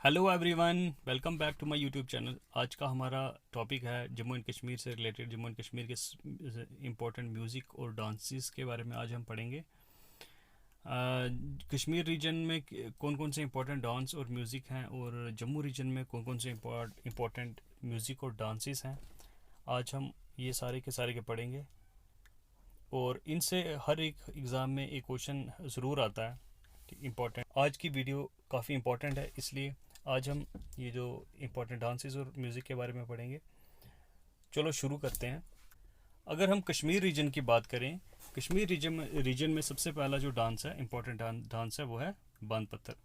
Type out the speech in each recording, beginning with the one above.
Hello everyone, welcome back to my YouTube channel. आज का हमारा टॉपिक है जम्मू एंड कश्मीर से रिलेटेड, जम्मू एंड कश्मीर के इम्पोर्टेंट म्यूज़िक और डांसेस के बारे में आज हम पढ़ेंगे। कश्मीर रीजन में कौन कौन से इम्पोर्टेंट डांस और म्यूज़िक हैं और जम्मू रीजन में कौन कौन से इम्पोर्टेंट म्यूज़िक और डांसेस हैं, आज हम ये सारे के सारे के पढ़ेंगे। और इनसे हर एक एग्ज़ाम में एक क्वेश्चन ज़रूर आता है इम्पोर्टेंट। आज की वीडियो काफ़ी इम्पोर्टेंट है, इसलिए आज हम ये जो इम्पोर्टेंट डांसेस और म्यूज़िक के बारे में पढ़ेंगे। चलो शुरू करते हैं। अगर हम कश्मीर रीजन की बात करें, कश्मीर रीजन में सबसे पहला जो डांस है, इम्पोर्टेंट डांस है, वो है बांध पत्थर।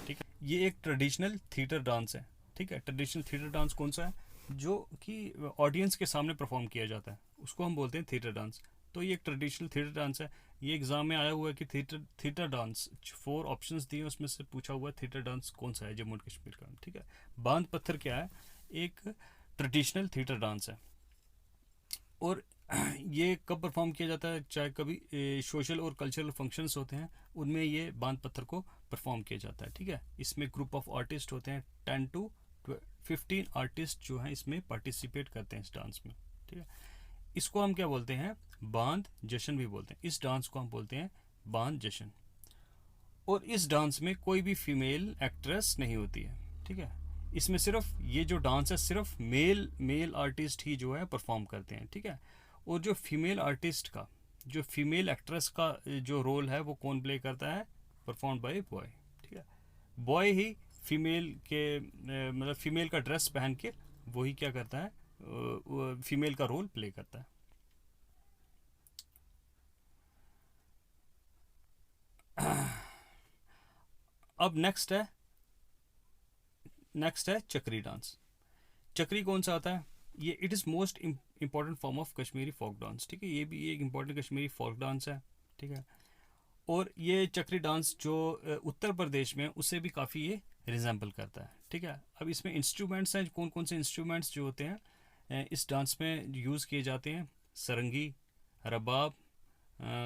ठीक है, ये एक ट्रेडिशनल थिएटर डांस है। ठीक है, ट्रेडिशनल थिएटर डांस कौन सा है? जो कि ऑडियंस के सामने परफॉर्म किया जाता है, उसको हम बोलते हैं थिएटर डांस। तो ये एक ट्रेडिशनल थिएटर डांस है। ये एग्जाम में आया हुआ है कि थिएटर डांस, 4 ऑप्शंस दिए, उसमें से पूछा हुआ है थिएटर डांस कौन सा है जम्मू एंड कश्मीर का। ठीक है, बांध पत्थर क्या है? एक ट्रेडिशनल थिएटर डांस है। और ये कब परफॉर्म किया जाता है? चाहे कभी सोशल और कल्चरल फंक्शंस होते हैं, उनमें ये बांध पत्थर को परफॉर्म किया जाता है। ठीक है, इसमें ग्रुप ऑफ आर्टिस्ट होते हैं, 10 to 15 आर्टिस्ट जो हैं इसमें पार्टिसिपेट करते हैं इस डांस में। ठीक है, इसको हम क्या बोलते हैं? बांध जश्न भी बोलते हैं। इस डांस को हम बोलते हैं बांध जश्न। और इस डांस में कोई भी फीमेल एक्ट्रेस नहीं होती है। ठीक है, इसमें सिर्फ ये जो डांस है, सिर्फ मेल आर्टिस्ट ही जो है परफॉर्म करते हैं। ठीक है, और जो फीमेल आर्टिस्ट का, जो फीमेल एक्ट्रेस का जो रोल है, वो कौन प्ले करता है? Perform by boy. ठीक है, बॉय ही फीमेल के मतलब फीमेल का ड्रेस पहन के वही क्या करता है? फीमेल का रोल प्ले करता है। अब नेक्स्ट है चक्री डांस। चक्री कौन सा आता है? ये it is most important form of Kashmiri folk dance. ठीक है, ये भी एक इम्पॉर्टेंट कश्मीरी फोक डांस है। ठीक है, और ये चक्री डांस जो उत्तर प्रदेश में, उससे भी काफ़ी ये रिजेंबल करता है। ठीक है, अब इसमें इंस्ट्रूमेंट्स हैं, कौन कौन से इंस्ट्रूमेंट्स जो होते हैं इस डांस में यूज़ किए जाते हैं? सरंगी, रबाब,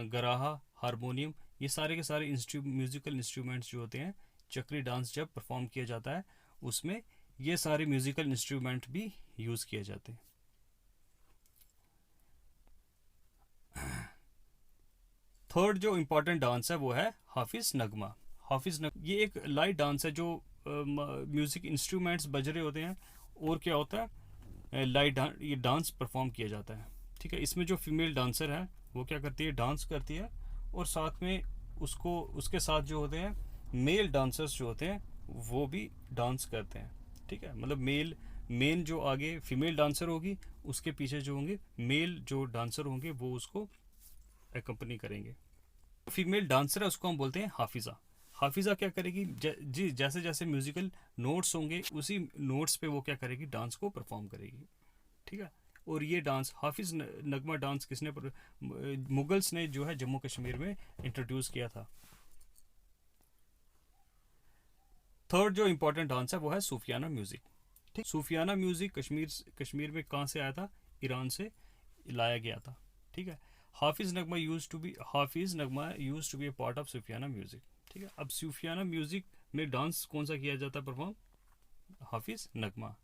गराहा, हारमोनियम, ये सारे के सारे म्यूज़िकल इंस्ट्रूमेंट्स जो होते हैं, चक्री डांस जब परफॉर्म किया जाता है उसमें ये सारे म्यूज़िकल इंस्ट्रूमेंट भी यूज़ किए जाते हैं। थर्ड जो इम्पोर्टेंट डांस है वो है हाफिज़ नगमा। ये एक लाइट डांस है, जो म्यूज़िक इंस्ट्रूमेंट्स बज रहे होते हैं और क्या होता है, ये डांस परफॉर्म किया जाता है। ठीक है, इसमें जो फीमेल डांसर है वो क्या करती है? डांस करती है, और साथ में उसके साथ जो होते हैं मेल डांसर्स जो होते हैं वो भी डांस करते हैं। ठीक है, मतलब मेन जो आगे फीमेल डांसर होगी, उसके पीछे जो होंगे मेल जो डांसर होंगे वो उसको एकम्पनी करेंगे। फीमेल डांसर है, उसको हम बोलते हैं हाफिज़ा। हाफिज़ा क्या करेगी? जी, जैसे जैसे म्यूजिकल नोट्स होंगे, उसी नोट्स पे वो क्या करेगी? डांस को परफॉर्म करेगी। ठीक है, और ये डांस हाफिज़ नगमा डांस मुगल्स ने जो है जम्मू कश्मीर में इंट्रोड्यूस किया था। थर्ड जो इम्पोर्टेंट डांस है वो है सूफियाना म्यूज़िक। ठीक, सूफियाना म्यूज़िक कश्मीर में कहाँ से आया था? ईरान से लाया गया था। ठीक है, Hafiz Nagma used to be a part of Sufiana music. ठीक है, अब सूफियाना म्यूज़िक में डांस कौन सा किया जाता है परफॉर्म? हाफिज़ नगमा।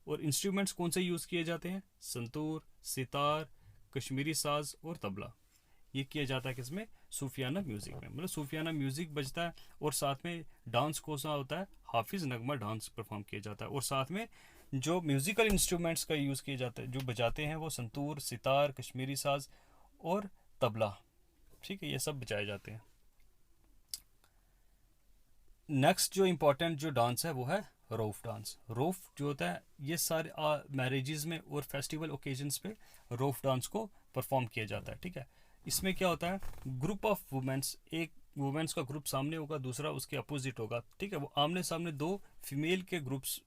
और इंस्ट्रूमेंट्स कौन से यूज़ किए जाते हैं? संतूर, सितार, कश्मीरी साज और तबला। ये किया जाता है किसमें? सूफियाना म्यूज़िक में। मतलब सूफियाना म्यूज़िक बजता है और साथ में डांस कौन सा होता है? हाफिज़ नगमा डांस परफॉर्म किया जाता है। और साथ में जो म्यूज़िकल इंस्ट्रूमेंट्स का यूज़ किया जाता है, जो बजाते हैं, वो संतूर, सितार, कश्मीरी साज और तबला। ठीक है, ये सब बजाए जाते हैं। नेक्स्ट जो इम्पोर्टेंट जो डांस है वो है रौफ डांस। रौफ जो होता है, ये सारे मैरिजेस में और फेस्टिवल ओकेजन्स पे रौफ डांस को परफॉर्म किया जाता है। ठीक है, इसमें क्या होता है? ग्रुप ऑफ वुमेन्स, एक वुमेन्स का ग्रुप सामने होगा, दूसरा उसके अपोजिट होगा। ठीक है, वो आमने सामने दो फीमेल के ग्रुप्स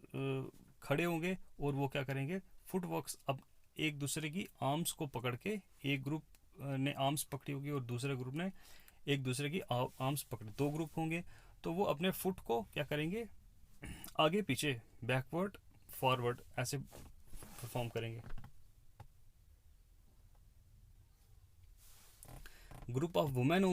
खड़े होंगे और वो क्या करेंगे? फुटवर्क्स, अब एक दूसरे की आर्म्स को पकड़ के, एक ग्रुप ने आर्म्स पकड़ी होगी और दूसरे ग्रुप ने एक दूसरे की आर्म्स पकड़े, 2 ग्रुप होंगे, तो वो अपने फुट को क्या करेंगे? आगे पीछे, बैकवर्ड फॉरवर्ड, ऐसे परफॉर्म करेंगे। ग्रुप ऑफ वुमेन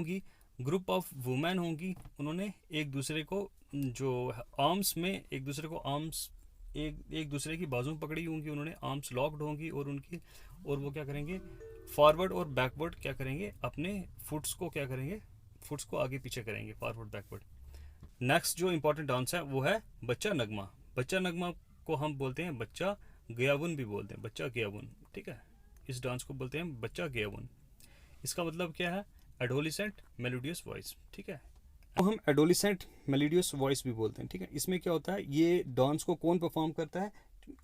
होंगी, उन्होंने एक दूसरे को जो आर्म्स में एक दूसरे को आर्म्स एक एक दूसरे की बाजू पकड़ी होंगी उन्होंने, आर्म्स लॉक्ड होंगी और उनकी, और वो क्या करेंगे, फॉरवर्ड और बैकवर्ड क्या करेंगे, अपने फुट्स को क्या करेंगे, फुट्स को आगे पीछे करेंगे, फॉरवर्ड बैकवर्ड। नेक्स्ट जो इंपॉर्टेंट डांस है वो है बच्चा नगमा। बच्चा नगमा को हम बोलते हैं बच्चा गयाबुन भी बोलते हैं, बच्चा गयाबुन, ठीक है। इस डांस को बोलते हैं बच्चा गयाबुन। इसका मतलब क्या है, एडोलिसेंट मेलोडियस वॉइस, ठीक है। तो हम एडोलिसेंट मेलोडियस वॉइस भी बोलते हैं, ठीक है। इसमें क्या होता है, ये डांस को कौन परफॉर्म करता है,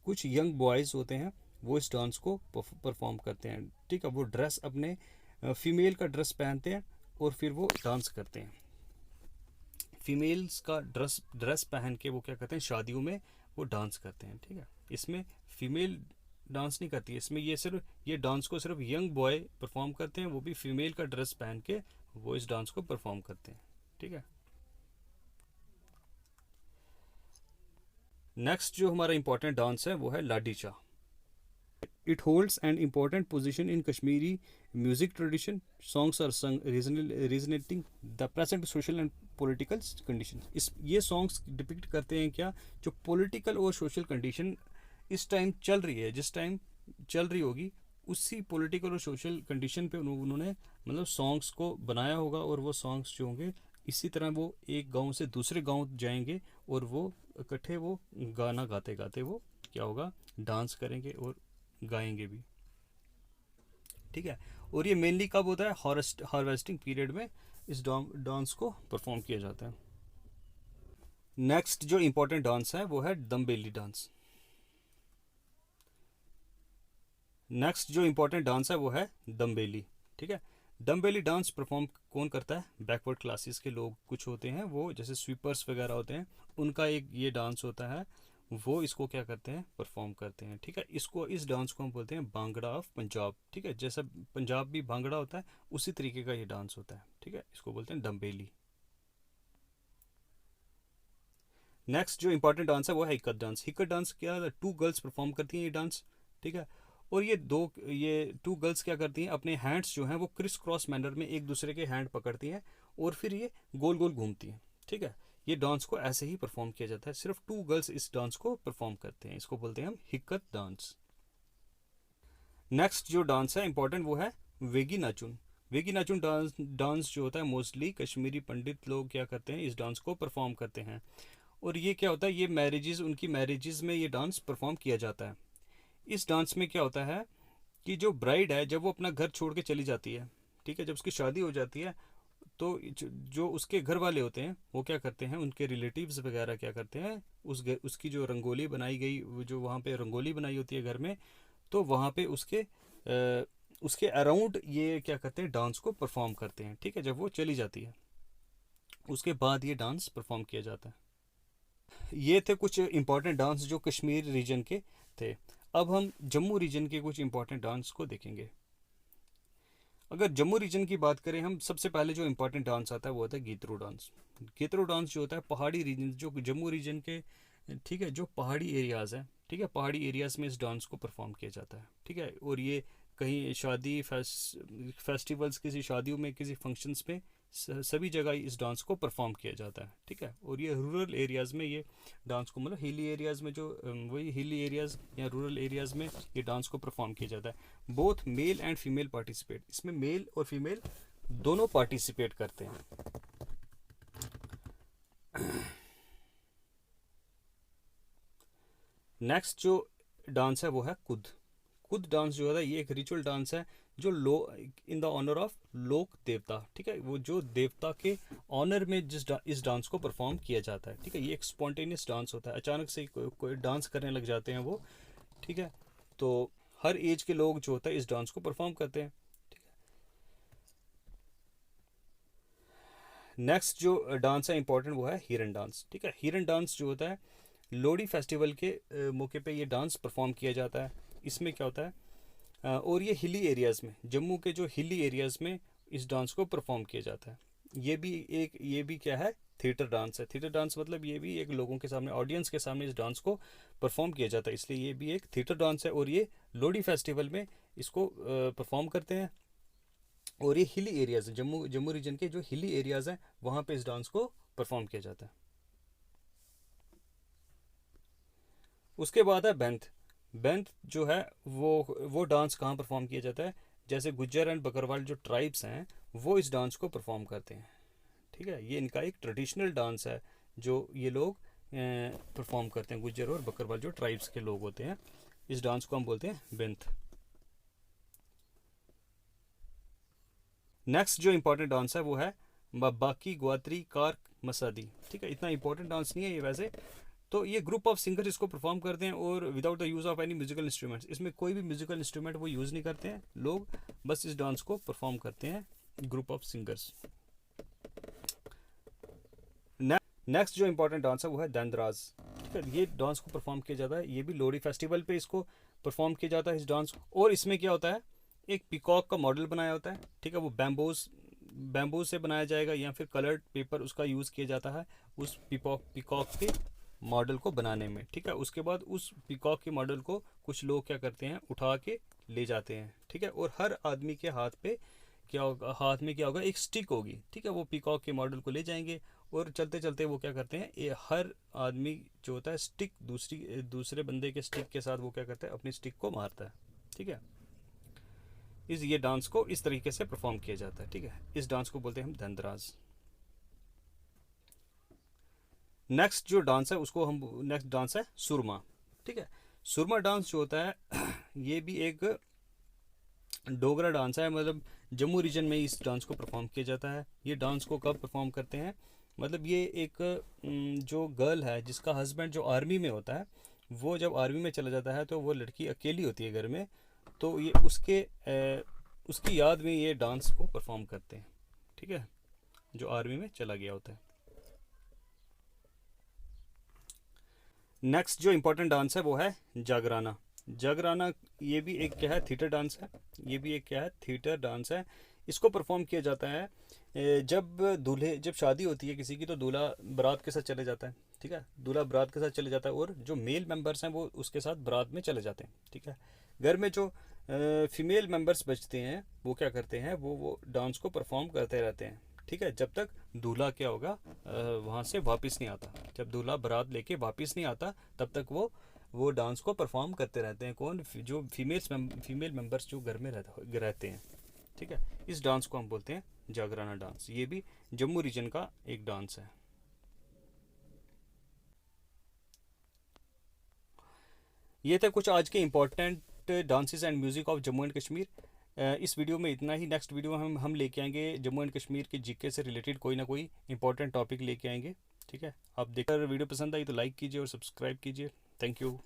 कुछ यंग बॉयज़ होते हैं वो इस डांस को परफॉर्म करते हैं, ठीक है। वो ड्रेस अपने फीमेल का ड्रेस पहनते हैं और फिर वो डांस करते हैं। फीमेल्स का ड्रेस ड्रेस पहन के वो क्या करते हैं, शादियों में वो डांस करते हैं, ठीक है। इसमें फीमेल डांस नहीं करती है, इसमें ये सिर्फ ये डांस को सिर्फ यंग बॉय परफॉर्म करते हैं, वो भी फीमेल का ड्रेस पहन के वो इस डांस को परफॉर्म करते हैं, ठीक है। नेक्स्ट जो हमारा इंपॉर्टेंट डांस है वो है Ladi Shah. It holds an important position in Kashmiri music tradition. Songs are sung resonating the present social and political condition. इस ये सॉन्ग्स डिपिक्ट करते हैं क्या, जो पॉलिटिकल और सोशल कंडीशन इस टाइम चल रही है, जिस टाइम चल रही होगी उसी पॉलिटिकल और सोशल कंडीशन पे उन्होंने मतलब सॉन्ग्स को बनाया होगा। और वो सॉन्ग्स जो होंगे इसी तरह वो एक गांव से दूसरे गांव जाएंगे और वो इकट्ठे वो गाना गाते गाते वो क्या होगा, डांस करेंगे और गाएंगे भी, ठीक है। और ये मेनली कब होता है, हार्वेस्टिंग पीरियड में इस डांस को परफॉर्म किया जाता है। नेक्स्ट जो इंपॉर्टेंट डांस है वो है दमबेली डांस। नेक्स्ट जो इंपॉर्टेंट डांस है वो है दमबेली, ठीक है। दमबेली डांस परफॉर्म कौन करता है, बैकवर्ड क्लासेस के लोग कुछ होते हैं, वो जैसे स्वीपर्स वगैरह होते हैं, उनका एक ये डांस होता है, वो इसको क्या करते हैं, परफॉर्म करते हैं, ठीक है। इसको इस डांस को हम बोलते हैं भांगड़ा ऑफ पंजाब, ठीक है। जैसा पंजाब भी भांगड़ा होता है उसी तरीके का ये डांस होता है, ठीक है। इसको बोलते हैं दमबेली। नेक्स्ट जो इंपॉर्टेंट डांस है वो है हिक्कत डांस। हिक्कत डांस क्या, टू गर्ल्स परफॉर्म करती हैं ये डांस, ठीक है। और ये टू गर्ल्स क्या करती हैं, अपने हैंड्स जो हैं वो क्रिस क्रॉस मैनर में एक दूसरे के हैंड पकड़ती हैं और फिर ये गोल गोल घूमती हैं, ठीक है। ये डांस को ऐसे ही परफॉर्म किया जाता है, सिर्फ टू गर्ल्स इस डांस को परफॉर्म करते हैं, इसको बोलते हैं हम हिक्कत डांस। नेक्स्ट जो डांस है इंपॉर्टेंट वो है वेगी नाचुन। वेगी नाचुन डांस जो होता है मोस्टली कश्मीरी पंडित लोग क्या करते हैं, इस डांस को परफॉर्म करते हैं। और ये क्या होता है, ये मैरिजेस, उनकी मैरिजेस में ये डांस परफॉर्म किया जाता है। इस डांस में क्या होता है कि जो ब्राइड है जब वो अपना घर छोड़ के चली जाती है, ठीक है, जब उसकी शादी हो जाती है तो जो उसके घर वाले होते हैं वो क्या करते हैं, उनके रिलेटिव्स वगैरह क्या करते हैं, उसकी जो रंगोली बनाई गई, जो वहाँ पे रंगोली बनाई होती है घर में, तो वहाँ पे उसके अराउंड ये क्या करते हैं, डांस को परफॉर्म करते हैं, ठीक है। जब वो चली जाती है उसके बाद ये डांस परफॉर्म किया जाता है। ये थे कुछ इंपॉर्टेंट डांस जो कश्मीर रीजन के थे। अब हम जम्मू रीजन के कुछ इंपॉर्टेंट डांस को देखेंगे। अगर जम्मू रीजन की बात करें हम, सबसे पहले जो इंपॉर्टेंट डांस आता है वो होता है गीतरू डांस। गीतरू डांस जो होता है पहाड़ी रीजन, जो जम्मू रीजन के, ठीक है, जो पहाड़ी एरियाज़ हैं, ठीक है, पहाड़ी एरियाज़ में इस डांस को परफॉर्म किया जाता है, ठीक है। और ये कहीं शादी फेस्टिवल्स, किसी शादियों में, किसी फंक्शंस में, सभी जगह इस डांस को परफॉर्म किया जाता है, ठीक है। और ये रूरल एरियाज़ में ये डांस को, मतलब हिली एरियाज़ में, जो वही हिली एरियाज़ या रूरल एरियाज़ में ये डांस को परफॉर्म किया जाता है। Both male and female participate, इसमें मेल और फीमेल दोनों पार्टिसिपेट करते हैं। नेक्स्ट जो डांस है वो है कुद। कुद डांस जो है ये एक रिचुअल डांस है जो इन द ऑनर ऑफ लोक देवता, ठीक है। वो जो देवता के ऑनर में इस डांस को परफॉर्म किया जाता है, ठीक है। ये एक स्पॉन्टेनियस डांस होता है, अचानक से कोई डांस करने लग जाते हैं वो, ठीक है। तो हर एज के लोग जो होता है इस डांस को परफॉर्म करते हैं, ठीक है। नेक्स्ट जो डांस है इंपॉर्टेंट वो है हिरन डांस, ठीक है। हिरन डांस जो होता है लोहड़ी फेस्टिवल के मौके पे ये डांस परफॉर्म किया जाता है। इसमें क्या होता है, और ये हिली एरियाज़ में, जम्मू के जो हिली एरियाज़ में इस डांस को परफॉर्म किया जाता है। ये भी क्या है, थिएटर डांस है। थिएटर डांस मतलब ये भी एक लोगों के सामने, ऑडियंस के सामने इस डांस को परफॉर्म किया जाता है, इसलिए ये भी एक थिएटर डांस है। और ये लोहड़ी फेस्टिवल में इसको परफॉर्म करते हैं। और ये हिली एरियाज़, जम्मू रीजन के जो हिली एरियाज़ हैं वहाँ पे इस डांस को परफॉर्म किया जाता है। उसके बाद है बेंत। बेंत जो है वो डांस कहाँ परफॉर्म किया जाता है, जैसे गुज्जर एंड बकरवाल जो ट्राइब्स हैं वो इस डांस को परफॉर्म करते हैं। ठीक है, ये इनका एक ट्रेडिशनल डांस है जो ये लोग परफॉर्म करते हैं, गुज्जर और बकरवाल जो ट्राइब्स के लोग होते हैं। इस डांस को हम बोलते हैं बेंत। नेक्स्ट जो इंपॉर्टेंट डांस है वो है बाकी ग्वात्री कार मसादी। ठीक है, इतना इंपॉर्टेंट डांस नहीं है ये वैसे। तो ये ग्रुप ऑफ सिंगर इसको परफॉर्म करते हैं और without the use of any musical instruments, इसमें कोई भी म्यूजिकल इंस्ट्रूमेंट वो यूज़ नहीं करते हैं लोग, बस इस डांस को परफॉर्म करते हैं ग्रुप ऑफ सिंगर्स। नेक्स्ट जो इंपॉर्टेंट डांस है वो है दंदराज। ठीक है, ये डांस को परफॉर्म किया जाता है, ये भी लोहड़ी फेस्टिवल पे इसको परफॉर्म किया जाता है इस डांस को। और इसमें क्या होता है, एक पिकॉक का मॉडल बनाया होता है। ठीक है, वो बैम्बूज से बनाया जाएगा या फिर कलर्ड पेपर उसका यूज़ किया जाता है उस पिकॉक के मॉडल को बनाने में। ठीक है, उसके बाद उस पिकॉक के मॉडल को कुछ लोग क्या करते हैं, उठा के ले जाते हैं। ठीक है, और हर आदमी के हाथ पे क्या होगा, हाथ में क्या होगा, एक स्टिक होगी। ठीक है, वो पिकॉक के मॉडल को ले जाएंगे और चलते चलते वो क्या करते हैं, ये हर आदमी जो होता है स्टिक दूसरे बंदे के स्टिक के साथ वो क्या करता है, अपनी स्टिक को मारता है। ठीक है, ये डांस को इस तरीके से परफॉर्म किया जाता है। ठीक है, इस डांस को बोलते हैं हम धनराज। नेक्स्ट जो डांस है उसको हम नेक्स्ट डांस है सुरमा। ठीक है, सुरमा डांस जो होता है ये भी एक डोगरा डांस है, मतलब जम्मू रीजन में इस डांस को परफॉर्म किया जाता है। ये डांस को कब परफॉर्म करते हैं, मतलब ये एक जो गर्ल है जिसका हस्बैंड जो आर्मी में होता है, वो जब आर्मी में चला जाता है तो वो लड़की अकेली होती है घर में, तो ये उसकी याद में ये डांस को परफॉर्म करते हैं। ठीक है, जो आर्मी में चला गया होता है। नेक्स्ट जो इम्पोर्टेंट डांस है वो है जागराना। जागराना ये भी एक क्या है, थिएटर डांस है। ये भी एक क्या है, थिएटर डांस है। इसको परफॉर्म किया जाता है जब शादी होती है किसी की, तो दूल्हा बारात के साथ चले जाता है। ठीक है, दूल्हा बारात के साथ चले जाता है और जो मेल मेंबर्स हैं वो उसके साथ बारात में चले जाते हैं। ठीक है, घर में जो फीमेल मेंबर्स बचते हैं वो क्या करते हैं, वो डांस को परफॉर्म करते रहते हैं। ठीक है, जब तक दूल्हा क्या होगा, वहाँ से वापस नहीं आता। जब दूल्हा बारात लेके वापस नहीं आता तब तक वो डांस को परफॉर्म करते रहते हैं। कौन, जो फीमेल मेंबर्स जो घर में रहते हैं। ठीक है, इस डांस को हम बोलते हैं जागराना डांस। ये भी जम्मू रीजन का एक डांस है। ये थे कुछ आज के important dances and music of Jammu and Kashmir. इस वीडियो में इतना ही। नेक्स्ट वीडियो में हम लेके आएंगे जम्मू एंड कश्मीर के जीके से रिलेटेड कोई ना कोई इंपॉर्टेंट टॉपिक लेके आएंगे। ठीक है, आप देखकर वीडियो पसंद आई तो लाइक कीजिए और सब्सक्राइब कीजिए। Thank you.